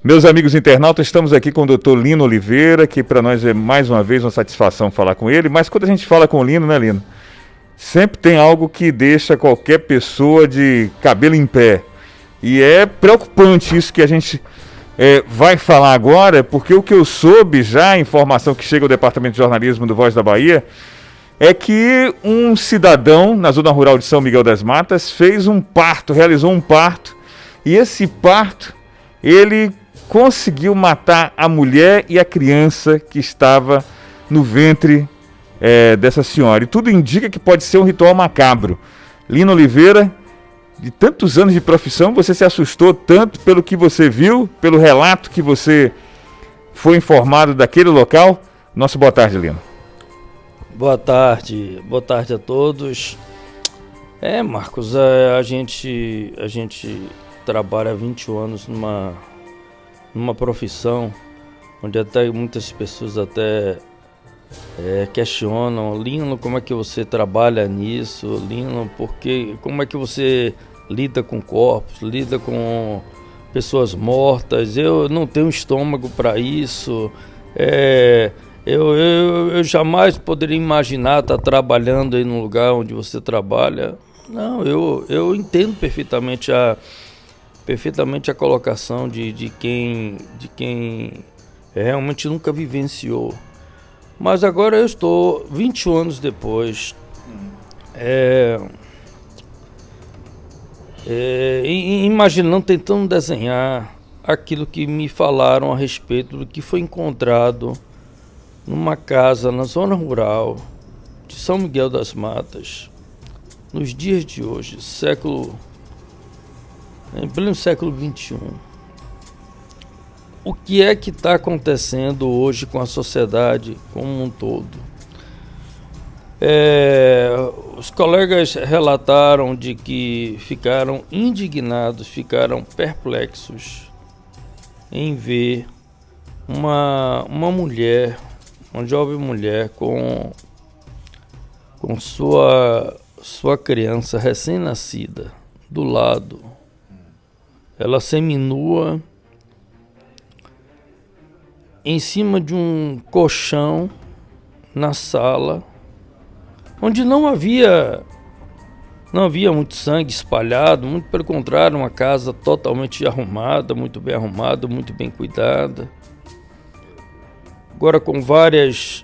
Meus amigos internautas, estamos aqui com o Dr. Lino Oliveira, que para nós é mais uma vez uma satisfação falar com ele, mas quando a gente fala com o Lino, né, Lino? Sempre tem algo que deixa qualquer pessoa de cabelo em pé. E é preocupante isso que a gente vai falar agora, porque o que eu soube já, a informação que chega ao Departamento de Jornalismo do Voz da Bahia, é que um cidadão na zona rural de São Miguel das Matas fez um parto, realizou um parto, e esse parto, ele conseguiu matar a mulher e a criança que estava no ventre dessa senhora. E tudo indica que pode ser um ritual macabro. Lino Oliveira, de tantos anos de profissão, você se assustou tanto pelo que você viu, pelo relato que você foi informado daquele local? Nossa boa tarde, Lino. Boa tarde a todos. Marcos, a gente trabalha há 21 anos numa profissão onde até muitas pessoas até questionam: Lino, como é que você trabalha nisso? Lino, como é que você lida com corpos, lida com pessoas mortas? Eu não tenho estômago para isso. Eu jamais poderia imaginar estar trabalhando aí num lugar onde você trabalha. Não, eu entendo perfeitamente a colocação de quem realmente nunca vivenciou. Mas agora eu estou 21 anos depois, imaginando, tentando desenhar aquilo que me falaram a respeito do que foi encontrado numa casa na zona rural de São Miguel das Matas, nos dias de hoje, em pleno século XXI. O que é que está acontecendo hoje com a sociedade como um todo? Os colegas relataram de que ficaram indignados, ficaram perplexos em ver uma mulher, uma jovem mulher com sua criança recém-nascida do lado, ela seminua em cima de um colchão na sala, onde não havia muito sangue espalhado, muito pelo contrário, uma casa totalmente arrumada, muito bem cuidada. Agora com várias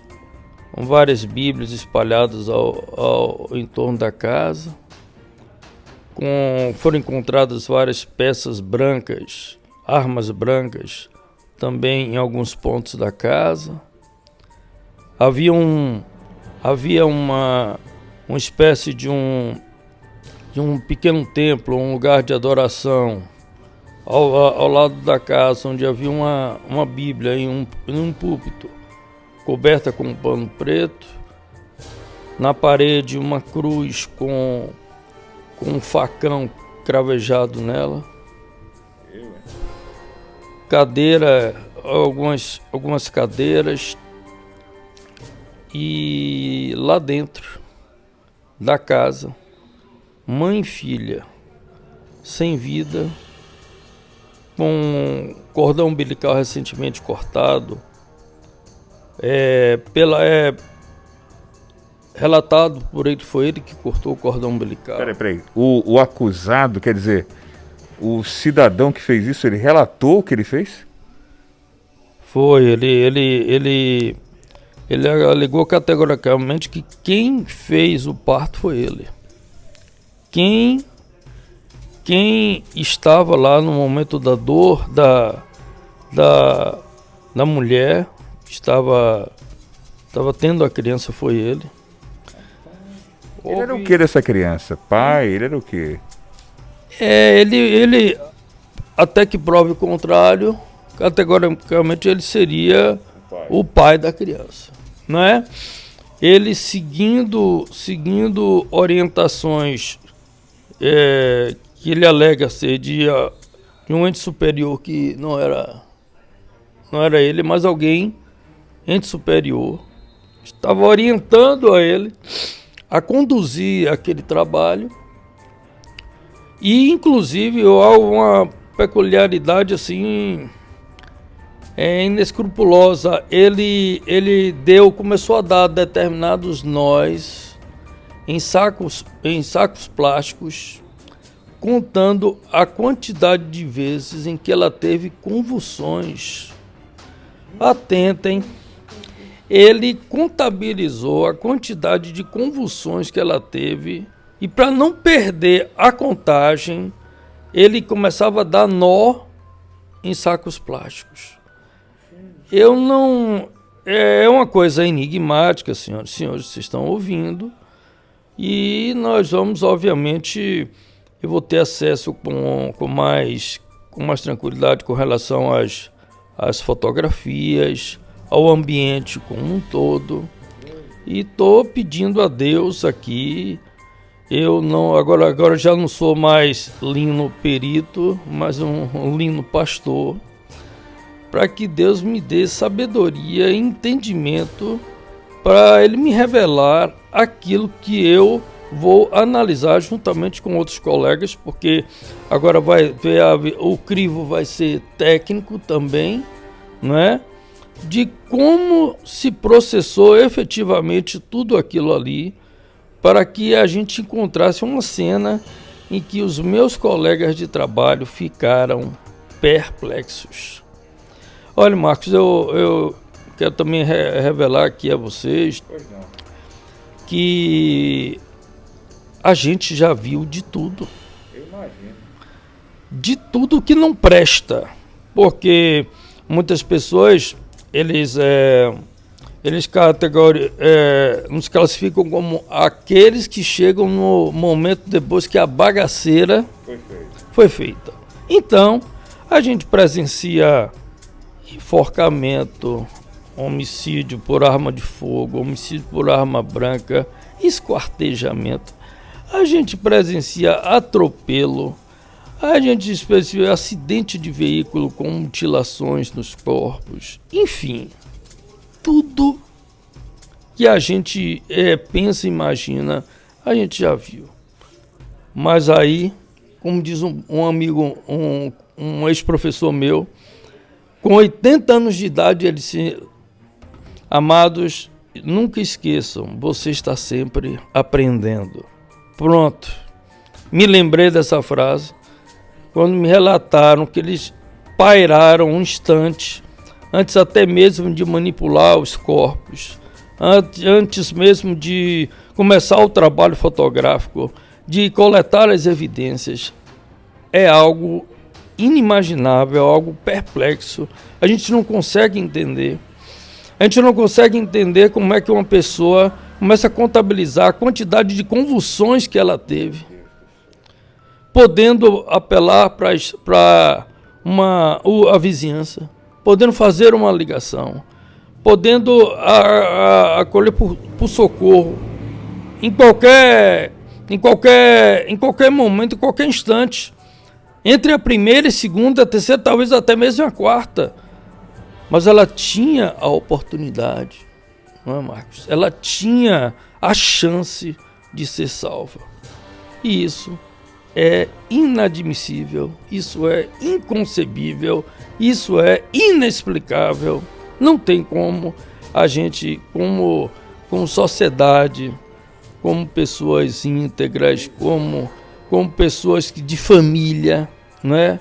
bíblias espalhadas ao entorno da casa, foram encontradas várias peças brancas, armas brancas, também em alguns pontos da casa. Havia uma espécie de um pequeno templo, um lugar de adoração ao lado da casa, onde havia uma Bíblia em um púlpito, coberta com um pano preto. Na parede, uma cruz com um facão cravejado nela. Algumas cadeiras, e lá dentro da casa, mãe e filha, sem vida, com cordão umbilical recentemente cortado. Relatado por ele, foi ele que cortou o cordão umbilical. Peraí. O acusado, quer dizer, o cidadão que fez isso, ele relatou o que ele fez? Foi, ele alegou categoricamente que quem fez o parto foi ele. Quem estava lá no momento da dor da mulher, que estava tendo a criança, foi ele. Ele era o que dessa criança? Pai? Ele era o quê? Ele, até que prove o contrário, categoricamente ele seria o pai da criança, não é? Ele seguindo orientações que ele alega ser de um ente superior, que não era ele, mas alguém, ente superior, estava orientando a ele a conduzir aquele trabalho. E inclusive há uma peculiaridade assim inescrupulosa. Ele começou a dar determinados nós em sacos plásticos, contando a quantidade de vezes em que ela teve convulsões. Atentem, ele contabilizou a quantidade de convulsões que ela teve e, para não perder a contagem, ele começava a dar nó em sacos plásticos. Eu não... É uma coisa enigmática, senhoras e senhores, vocês estão ouvindo. E nós vamos, obviamente, eu vou ter acesso com mais tranquilidade com relação às fotografias, ao ambiente como um todo. E estou pedindo a Deus aqui, eu não, agora já não sou mais Lino perito, mas um Lino pastor, para que Deus me dê sabedoria e entendimento para Ele me revelar aquilo que eu vou analisar juntamente com outros colegas, porque agora o crivo vai ser técnico também, não é? De como se processou efetivamente tudo aquilo ali, para que a gente encontrasse uma cena em que os meus colegas de trabalho ficaram perplexos. Olha, Marcos, eu quero também revelar aqui a vocês que a gente já viu de tudo. Eu imagino. De tudo que não presta, porque muitas pessoas eles nos classificam como aqueles que chegam no momento depois que a bagaceira foi feita. Então, a gente presencia enforcamento, homicídio por arma de fogo, homicídio por arma branca, esquartejamento. A gente presencia atropelo, a gente presencia acidente de veículo com mutilações nos corpos, enfim, tudo que a gente pensa e imagina, a gente já viu. Mas aí, como diz um amigo, um ex-professor meu, com 80 anos de idade, ele disse: amados, nunca esqueçam, você está sempre aprendendo. Pronto, me lembrei dessa frase quando me relataram que eles pairaram um instante, antes até mesmo de manipular os corpos, antes mesmo de começar o trabalho fotográfico, de coletar as evidências. É algo inimaginável, algo perplexo. A gente não consegue entender. A gente não consegue entender como é que uma pessoa começa a contabilizar a quantidade de convulsões que ela teve, podendo apelar para a vizinhança, podendo fazer uma ligação, podendo acolher por socorro em qualquer momento, em qualquer instante, entre a primeira e segunda, a terceira, talvez até mesmo a quarta. Mas ela tinha a oportunidade, não é, Marcos? Ela tinha a chance de ser salva. E isso é inadmissível, isso é inconcebível, isso é inexplicável. Não tem como a gente, como sociedade, como pessoas íntegras, como pessoas de família, não é?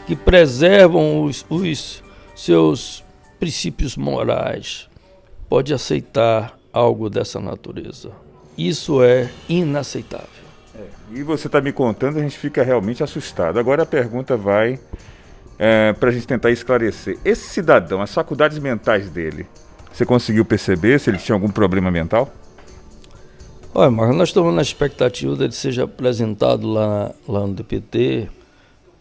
Que preservam os seus princípios morais, pode aceitar algo dessa natureza. Isso é inaceitável. E você está me contando, a gente fica realmente assustado. Agora a pergunta vai para a gente tentar esclarecer. Esse cidadão, as faculdades mentais dele, você conseguiu perceber se ele tinha algum problema mental? Olha, Marcos, nós estamos na expectativa dele seja apresentado lá no DPT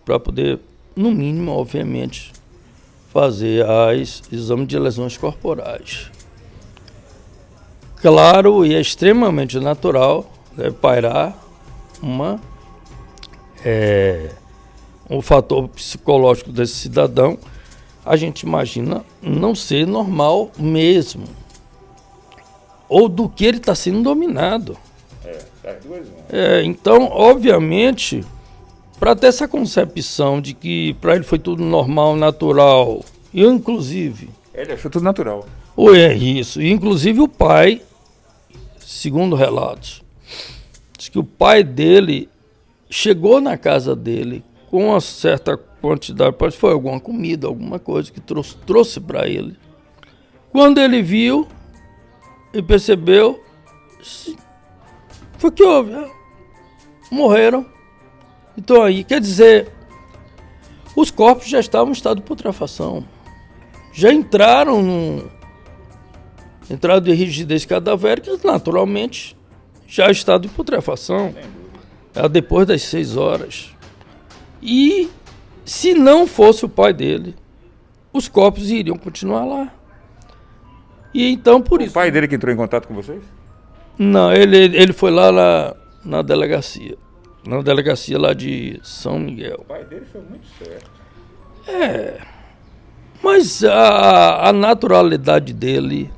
para poder, no mínimo, obviamente, fazer exame de lesões corporais. Claro, e é extremamente natural, deve pairar um fator psicológico desse cidadão. A gente imagina não ser normal mesmo, ou do que ele está sendo dominado. Então, obviamente, para ter essa concepção de que para ele foi tudo normal, natural, Eu, inclusive... Ele achou tudo natural. É isso. E, inclusive, o pai, segundo relatos, diz que o pai dele chegou na casa dele com uma certa quantidade, pode foi alguma comida, alguma coisa que trouxe para ele. Quando ele viu e percebeu, foi o que houve. Morreram. Então aí, quer dizer, os corpos já estavam em estado de putrefação. Já entraram de rigidez cadavérica, naturalmente, já em estado de putrefação. Depois das 6 horas. E se não fosse o pai dele, os corpos iriam continuar lá. E então, por isso... O pai dele que entrou em contato com vocês? Não, ele foi lá na delegacia. Na delegacia lá de São Miguel. O pai dele foi muito certo. Mas a naturalidade dele,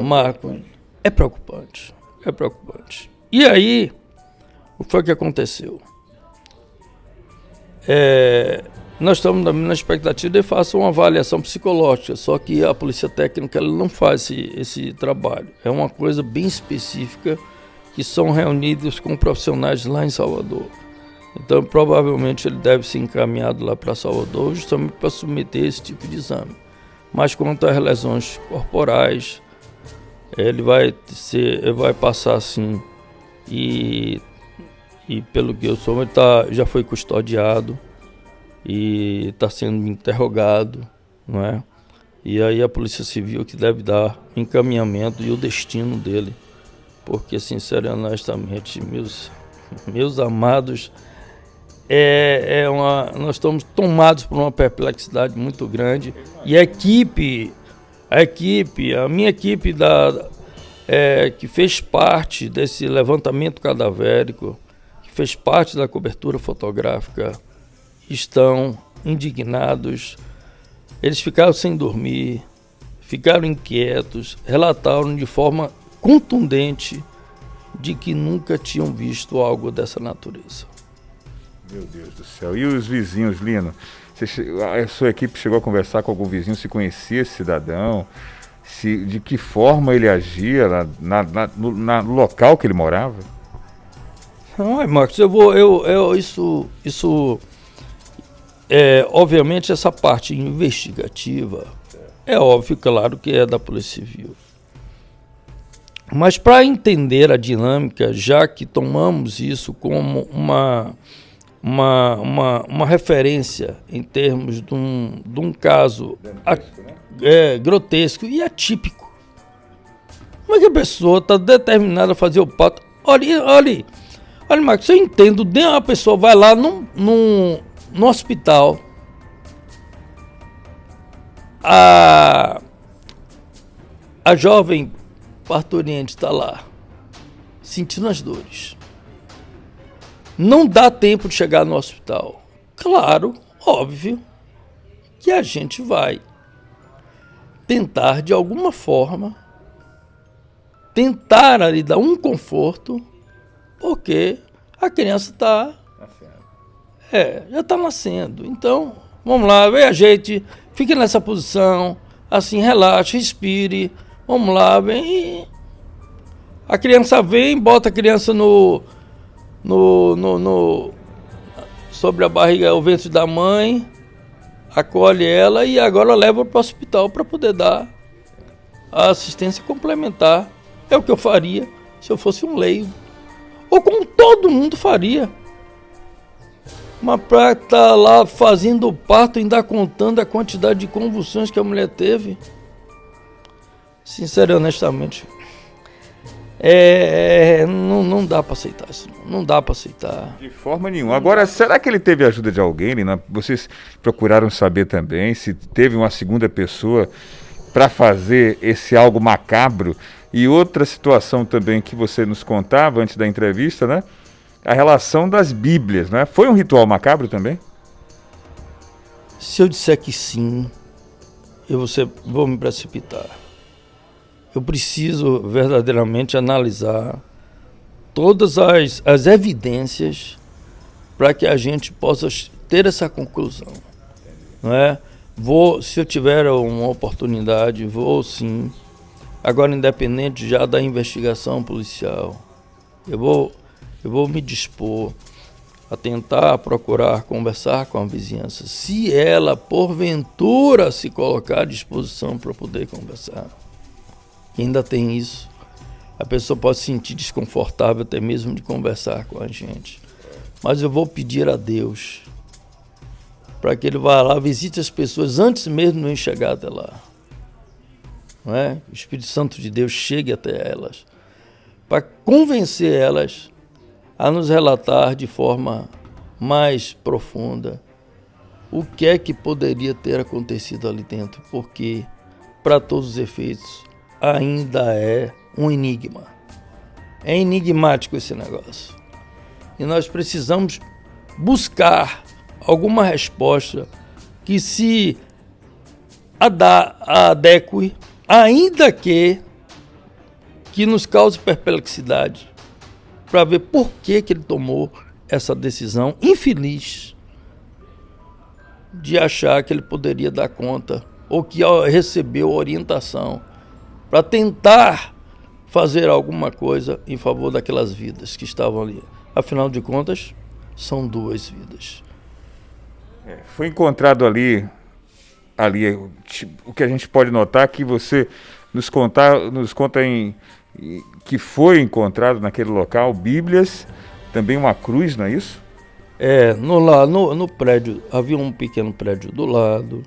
Marco, é preocupante. É preocupante. E aí, o que foi que aconteceu? Nós estamos na expectativa de fazer uma avaliação psicológica, só que a polícia técnica ela não faz esse trabalho. É uma coisa bem específica que são reunidos com profissionais lá em Salvador. Então, provavelmente, ele deve ser encaminhado lá para Salvador justamente para submeter esse tipo de exame. Mas quanto às lesões corporais, ele vai passar assim, e pelo que eu soube, já foi custodiado e está sendo interrogado, não é? E aí a Polícia Civil que deve dar o encaminhamento e o destino dele, porque, sinceramente, honestamente, meus amados, nós estamos tomados por uma perplexidade muito grande. E a minha equipe que fez parte desse levantamento cadavérico, que fez parte da cobertura fotográfica, estão indignados. Eles ficaram sem dormir, ficaram inquietos, relataram de forma contundente de que nunca tinham visto algo dessa natureza. Meu Deus do céu. E os vizinhos, Lino? A sua equipe chegou a conversar com algum vizinho, se conhecia esse cidadão? De que forma ele agia no local que ele morava? Não, Marcos, obviamente essa parte investigativa é óbvio, claro que é da Polícia Civil. Mas para entender a dinâmica, já que tomamos isso como uma referência em termos de um caso grotesco e atípico. Como é que a pessoa está determinada a fazer o pato? Olha, Marcos, eu entendo, uma pessoa vai lá no hospital, a jovem parturiente está lá, sentindo as dores. Não dá tempo de chegar no hospital. Claro, óbvio, que a gente vai tentar, de alguma forma, tentar ali dar um conforto, porque a criança já está nascendo. Então, vamos lá, vem a gente, fique nessa posição, assim, relaxe, respire, vamos lá, vem. A criança vem, bota a criança sobre a barriga, o ventre da mãe, acolhe ela e agora leva para o hospital para poder dar a assistência complementar. É o que eu faria se eu fosse um leigo, ou como todo mundo faria. Mas para estar lá fazendo o parto, ainda contando a quantidade de convulsões que a mulher teve, sinceramente, honestamente, não dá para aceitar isso. Não dá para aceitar. De forma nenhuma. Agora, será que ele teve ajuda de alguém, Lina? Vocês procuraram saber também se teve uma segunda pessoa para fazer esse algo macabro? E outra situação também que você nos contava antes da entrevista, né? A relação das Bíblias, né? Foi um ritual macabro também? Se eu disser que sim, vou me precipitar. Eu preciso verdadeiramente analisar todas as evidências para que a gente possa ter essa conclusão, não é? se eu tiver uma oportunidade, vou sim. Agora, independente já da investigação policial, eu vou me dispor a tentar procurar conversar com a vizinhança, se ela, porventura, se colocar à disposição para poder conversar. E ainda tem isso. A pessoa pode se sentir desconfortável até mesmo de conversar com a gente. Mas eu vou pedir a Deus para que Ele vá lá, visite as pessoas antes mesmo de eu chegar até lá. Não é? O Espírito Santo de Deus chegue até elas, para convencer elas a nos relatar de forma mais profunda o que é que poderia ter acontecido ali dentro, porque, para todos os efeitos, ainda é um enigma. É enigmático esse negócio. E nós precisamos buscar alguma resposta que se adeque, ainda que nos cause perplexidade, para ver por que ele tomou essa decisão infeliz de achar que ele poderia dar conta, ou que recebeu orientação para tentar fazer alguma coisa em favor daquelas vidas que estavam ali. Afinal de contas, são 2 vidas. Foi encontrado ali o que a gente pode notar, que você nos conta que foi encontrado naquele local Bíblias, também uma cruz, não é isso? No prédio, havia um pequeno prédio do lado,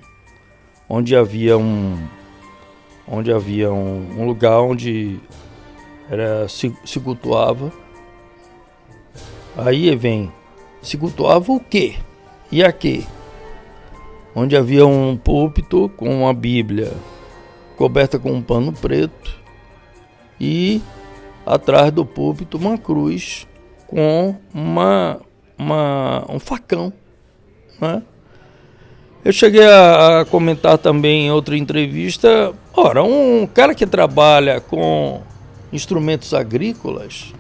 onde havia um lugar onde se cultuava. Aí vem, se cultuava o quê? E aqui? Onde havia um púlpito com uma Bíblia coberta com um pano preto e atrás do púlpito uma cruz com um facão, né? Eu cheguei a comentar também em outra entrevista, um cara que trabalha com instrumentos agrícolas,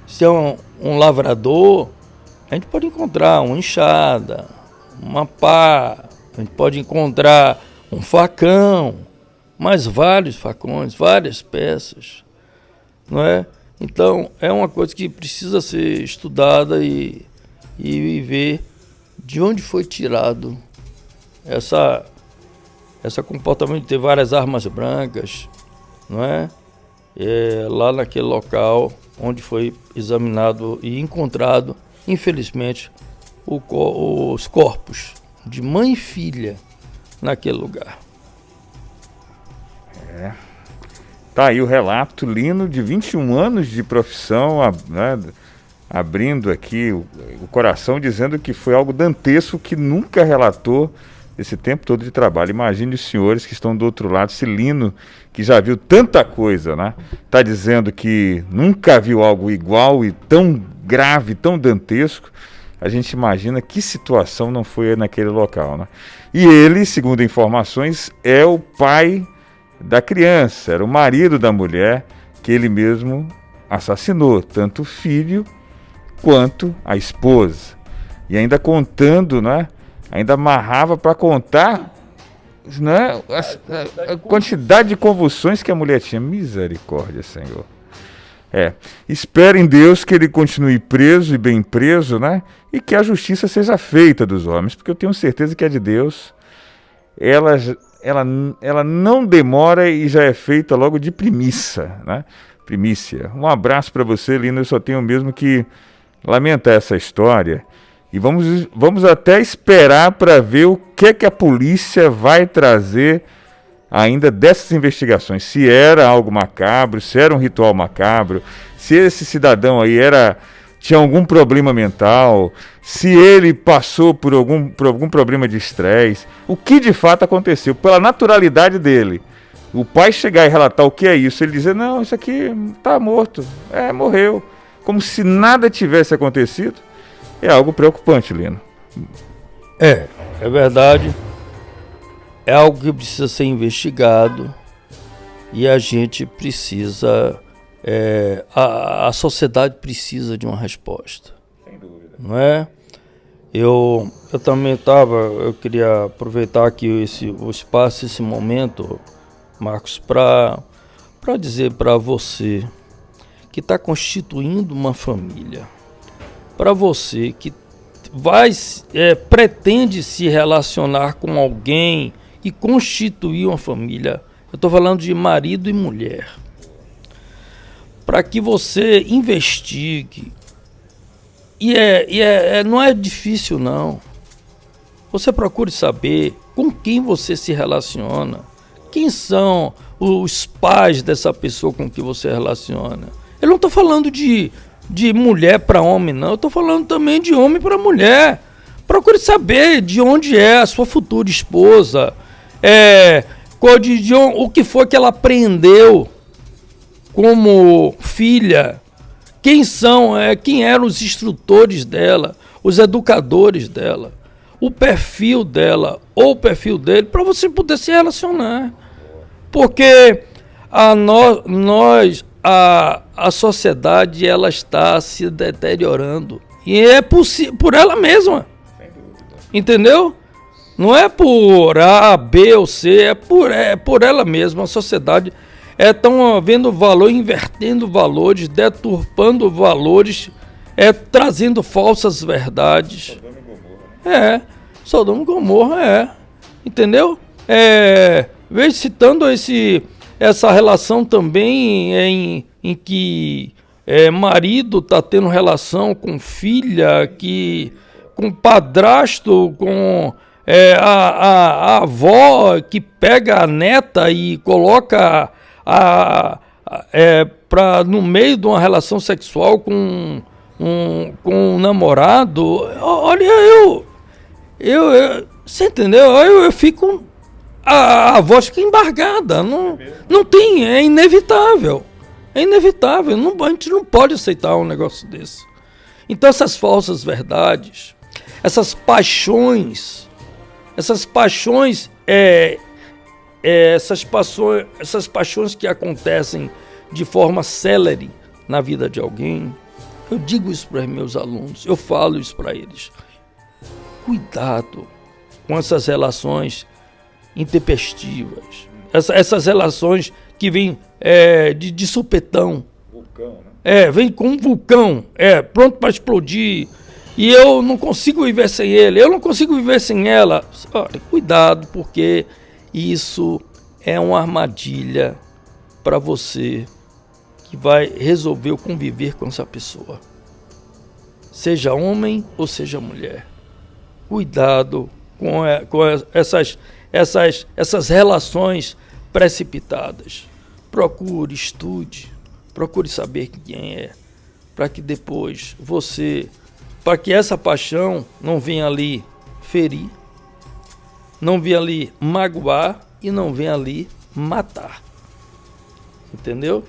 se é um lavrador, a gente pode encontrar uma enxada, uma pá, a gente pode encontrar um facão, mas vários facões, várias peças, não é? Então, é uma coisa que precisa ser estudada e ver de onde foi tirado essa comportamento de ter várias armas brancas, não é? Lá naquele local onde foi examinado e encontrado, infelizmente, os corpos de mãe e filha naquele lugar. Tá aí o relato, Lino, de 21 anos de profissão, né, abrindo aqui o coração, dizendo que foi algo dantesco, que nunca relatou esse tempo todo de trabalho. Imagine os senhores que estão do outro lado, esse Lino, que já viu tanta coisa, né? Está dizendo que nunca viu algo igual e tão grave, tão dantesco. A gente imagina que situação não foi naquele local, né? E ele, segundo informações, é o pai da criança, era o marido da mulher que ele mesmo assassinou, tanto o filho quanto a esposa. E ainda contando, né? Ainda amarrava para contar, né, a quantidade de convulsões que a mulher tinha. Misericórdia, Senhor. Espero em Deus que ele continue preso e bem preso, né? E que a justiça seja feita dos homens, porque eu tenho certeza que a de Deus, ela não demora e já é feita logo de primícia, né? Primícia. Um abraço para você, Lino. Eu só tenho mesmo que lamentar essa história. E vamos até esperar para ver o que a polícia vai trazer ainda dessas investigações. Se era algo macabro, se era um ritual macabro, se esse cidadão aí tinha algum problema mental, se ele passou por algum problema de estresse, o que de fato aconteceu, pela naturalidade dele. O pai chegar e relatar o que é isso, ele dizer, não, isso aqui está morto, morreu, como se nada tivesse acontecido, é algo preocupante, Lino. É verdade, é algo que precisa ser investigado e a gente precisa, a sociedade precisa de uma resposta. Sem dúvida. Não é? Eu também eu queria aproveitar aqui o espaço, esse momento, Marcos, para dizer para você que está constituindo uma família, para você que pretende se relacionar com alguém e constituir uma família, eu estou falando de marido e mulher, para que você investigue. Não é difícil, não. Você procure saber com quem você se relaciona, quem são os pais dessa pessoa com que você relaciona. Eu não estou falando de mulher para homem, não. Eu estou falando também de homem para mulher. Procure saber de onde é a sua futura esposa, o que foi que ela aprendeu como filha. Quem eram os instrutores dela, os educadores dela, o perfil dela ou o perfil dele, para você poder se relacionar. Porque a sociedade ela está se deteriorando. E é por ela mesma. Entendeu? Não é por A, B ou C, é por ela mesma. A sociedade estão vendo valor, invertendo valores, deturpando valores, trazendo falsas verdades. Sodoma e Gomorra, entendeu? Vejo citando essa relação também em que marido está tendo relação com filha, com padrasto, com a avó que pega a neta e coloca no meio de uma relação sexual com um namorado. Olha, você entendeu? Eu fico, a voz fica embargada, não tem, é inevitável, a gente não pode aceitar um negócio desse. Então essas falsas verdades, essas paixões que acontecem de forma célere na vida de alguém, eu digo isso para meus alunos, eu falo isso para eles. Cuidado com essas relações intempestivas, essas relações que vêm de supetão. Vulcão, né? Vem com um vulcão, pronto para explodir. E eu não consigo viver sem ele, eu não consigo viver sem ela. Olha, cuidado, porque isso é uma armadilha para você que vai resolver conviver com essa pessoa. Seja homem ou seja mulher. Cuidado com essas relações precipitadas. Procure, estude, procure saber quem é, para que depois para que essa paixão não venha ali ferir, não venha ali magoar e não venha ali matar. Entendeu?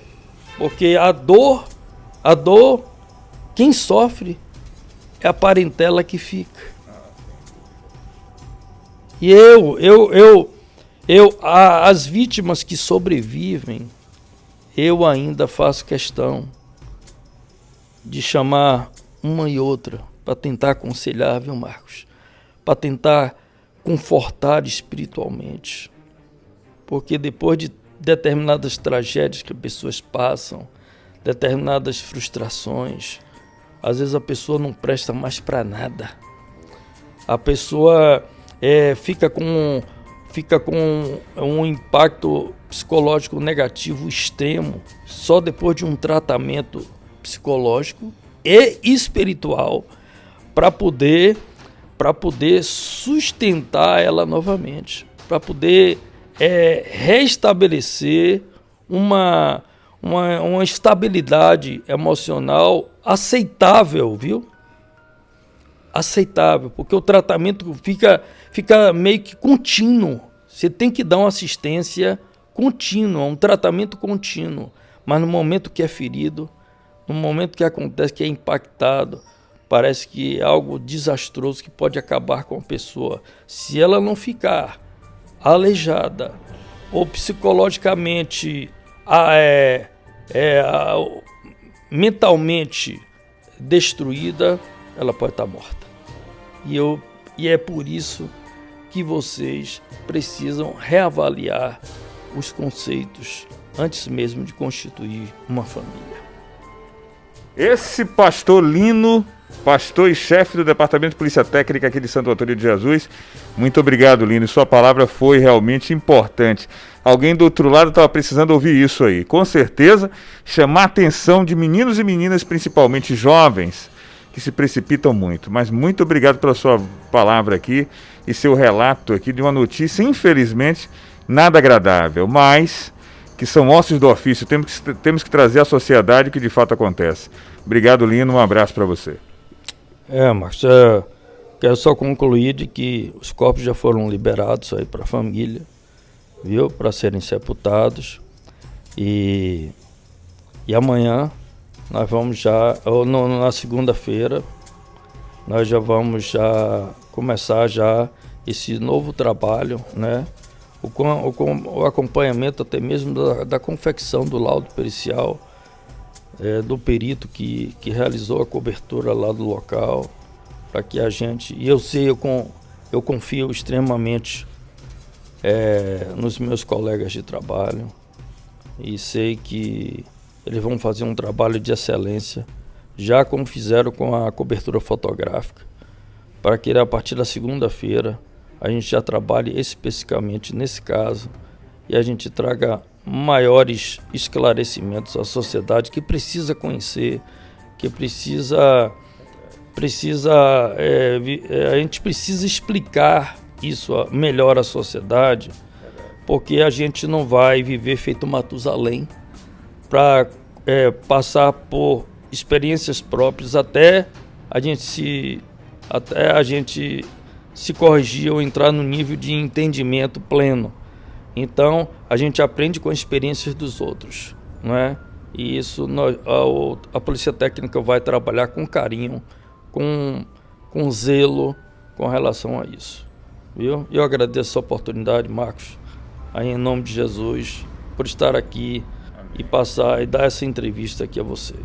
Porque a dor, quem sofre é a parentela que fica. E as vítimas que sobrevivem, eu ainda faço questão de chamar uma e outra para tentar aconselhar, viu, Marcos? Para tentar confortar espiritualmente. Porque depois de determinadas tragédias que as pessoas passam, determinadas frustrações, às vezes a pessoa não presta mais para nada. A pessoa fica com um impacto psicológico negativo extremo só depois de um tratamento psicológico e espiritual para poder sustentar ela novamente, para poder restabelecer uma estabilidade emocional aceitável, viu? Aceitável, porque o tratamento fica meio que contínuo. Você tem que dar uma assistência contínua, um tratamento contínuo. Mas no momento que é ferido, no momento que acontece, que é impactado, parece que é algo desastroso que pode acabar com a pessoa. Se ela não ficar aleijada ou psicologicamente, mentalmente destruída, ela pode estar morta. E é por isso que vocês precisam reavaliar os conceitos antes mesmo de constituir uma família. Esse pastor Lino, pastor e chefe do Departamento de Polícia Técnica aqui de Santo Antônio de Jesus. Muito obrigado, Lino. Sua palavra foi realmente importante. Alguém do outro lado estava precisando ouvir isso aí. Com certeza, chamar a atenção de meninos e meninas, principalmente jovens, que se precipitam muito. Mas muito obrigado pela sua palavra aqui e seu relato aqui de uma notícia, infelizmente, nada agradável, mas que são ossos do ofício. Temos que trazer à sociedade o que de fato acontece. Obrigado, Lino. Um abraço para você. Marcos, quero só concluir de que os corpos já foram liberados aí para a família, viu? Para serem sepultados. E amanhã nós vamos na segunda-feira, nós já vamos começar esse novo trabalho, né? O acompanhamento até mesmo da confecção do laudo pericial, do perito que realizou a cobertura lá do local, para que a gente... E eu confio extremamente nos meus colegas de trabalho, e sei que eles vão fazer um trabalho de excelência, já como fizeram com a cobertura fotográfica, para que a partir da segunda-feira a gente já trabalhe especificamente nesse caso e a gente traga maiores esclarecimentos à sociedade que precisa conhecer, que a gente precisa explicar isso melhor à sociedade, porque a gente não vai viver feito Matusalém para passar por experiências próprias até a gente se corrigir ou entrar no nível de entendimento pleno. Então, a gente aprende com as experiências dos outros, não é? E isso a Polícia Técnica vai trabalhar com carinho, com zelo com relação a isso, viu? Eu agradeço a oportunidade, Marcos, aí em nome de Jesus, por estar aqui e passar e dar essa entrevista aqui a você.